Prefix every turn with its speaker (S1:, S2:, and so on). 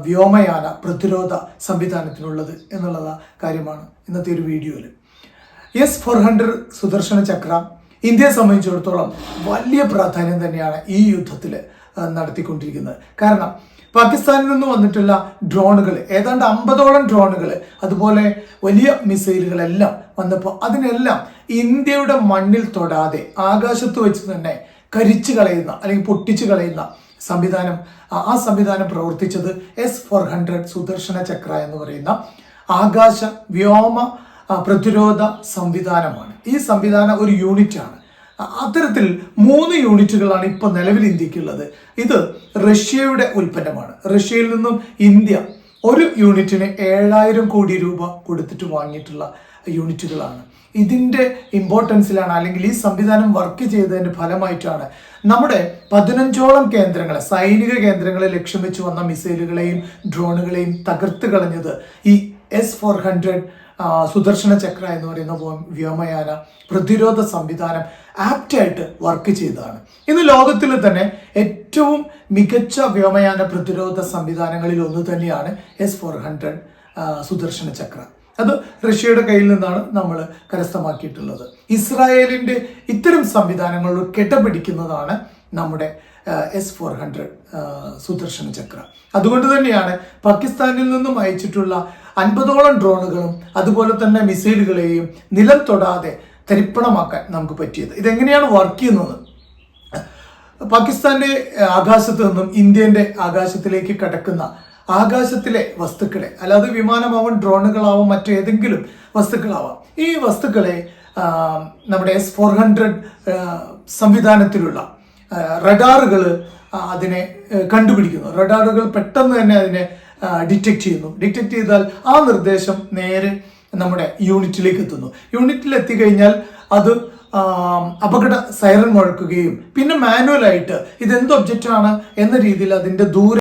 S1: വ്യോമയാന പ്രതിരോധ സംവിധാനത്തിനുള്ളത് എന്നുള്ള കാര്യമാണ് ഇന്നത്തെ ഒരു വീഡിയോയിൽ. S-400 സുദർശന ചക്ര ഇന്ത്യയെ സംബന്ധിച്ചിടത്തോളം വലിയ പ്രാധാന്യം തന്നെയാണ് ഈ യുദ്ധത്തിൽ നടത്തിക്കൊണ്ടിരിക്കുന്നത്. കാരണം പാകിസ്ഥാനിൽ നിന്ന് വന്നിട്ടുള്ള ഡ്രോണുകൾ, ഏതാണ്ട് 50ഓളം ഡ്രോണുകൾ, അതുപോലെ വലിയ മിസൈലുകളെല്ലാം വന്നപ്പോൾ അതിനെല്ലാം ഇന്ത്യയുടെ മണ്ണിൽ തൊടാതെ ആകാശത്ത് വെച്ച് തന്നെ കരിച്ചു കളയുന്ന അല്ലെങ്കിൽ പൊട്ടിച്ചു കളയുന്ന സംവിധാനം, ആ സംവിധാനം പ്രവർത്തിച്ചത് S-400 സുദർശന ചക്ര എന്ന് പറയുന്ന ആകാശ വ്യോമ പ്രതിരോധ സംവിധാനമാണ്. ഈ സംവിധാനം ഒരു യൂണിറ്റാണ്. അത്തരത്തിൽ 3 യൂണിറ്റുകളാണ് ഇപ്പോൾ നിലവിൽ ഇന്ത്യക്കുള്ളത്. ഇത് റഷ്യയുടെ ഉൽപ്പന്നമാണ്. റഷ്യയിൽ നിന്നും ഇന്ത്യ ഒരു യൂണിറ്റിന് 7000 കോടി രൂപ കൊടുത്തിട്ട് വാങ്ങിയിട്ടുള്ള യൂണിറ്റുകളാണ്. ഇതിൻ്റെ ഇമ്പോർട്ടൻസിലാണ്, അല്ലെങ്കിൽ ഈ സംവിധാനം വർക്ക് ചെയ്തതിൻ്റെ ഫലമായിട്ടാണ് നമ്മുടെ 15ഓളം കേന്ദ്രങ്ങളെ, സൈനിക കേന്ദ്രങ്ങളെ ലക്ഷ്യം വെച്ച് വന്ന മിസൈലുകളെയും ഡ്രോണുകളെയും തകർത്ത് കളഞ്ഞത് ഈ S-400 സുദർശന ചക്ര എന്ന് പറയുന്ന വ്യോമയാന പ്രതിരോധ സംവിധാനം ആപ്റ്റായിട്ട് വർക്ക് ചെയ്തതാണ്. ഇന്ന് ലോകത്തിൽ തന്നെ ഏറ്റവും മികച്ച വ്യോമയാന പ്രതിരോധ സംവിധാനങ്ങളിൽ ഒന്ന് തന്നെയാണ് S-400 സുദർശന ചക്ര. അത് റഷ്യയുടെ കയ്യിൽ നിന്നാണ് നമ്മൾ കരസ്ഥമാക്കിയിട്ടുള്ളത്. ഇസ്രായേലിൻ്റെ ഇത്തരം സംവിധാനങ്ങളോട് കെട്ടപിടിക്കുന്നതാണ് നമ്മുടെ S-400 സുദർശന ചക്ര. അതുകൊണ്ട് തന്നെയാണ് പാകിസ്ഥാനിൽ നിന്നും അയച്ചിട്ടുള്ള 50ഓളം ഡ്രോണുകളും അതുപോലെ തന്നെ മിസൈലുകളെയും നിലം തൊടാതെ തരിപ്പണമാക്കാൻ നമുക്ക് പറ്റിയത്. ഇതെങ്ങനെയാണ് വർക്ക് ചെയ്യുന്നത്? പാകിസ്ഥാന്റെ ആകാശത്ത് നിന്നും ഇന്ത്യൻ്റെ ആകാശത്തിലേക്ക് കടക്കുന്ന ആകാശത്തിലെ വസ്തുക്കളെ, അല്ലാതെ വിമാനമാവാം, ഡ്രോണുകളാവാം, മറ്റേതെങ്കിലും വസ്തുക്കളാവാം, ഈ വസ്തുക്കളെ നമ്മുടെ S-400 സംവിധാനത്തിലുള്ള റഡാറുകൾ അതിനെ കണ്ടുപിടിക്കുന്നു. റഡാറുകൾ പെട്ടെന്ന് തന്നെ അതിനെ ഡിറ്റക്ട് ചെയ്യുന്നു. ഡിറ്റക്ട് ചെയ്താൽ ആ നിർദ്ദേശം നേരെ നമ്മുടെ യൂണിറ്റിലേക്ക് എത്തുന്നു. യൂണിറ്റിൽ എത്തിക്കഴിഞ്ഞാൽ അത് അപകട സൈറൻ മുഴക്കുകയും പിന്നെ മാനുവലായിട്ട് ഇതെന്ത് ഒബ്ജക്റ്റ് ആണ് എന്ന രീതിയിൽ അതിൻ്റെ ദൂരം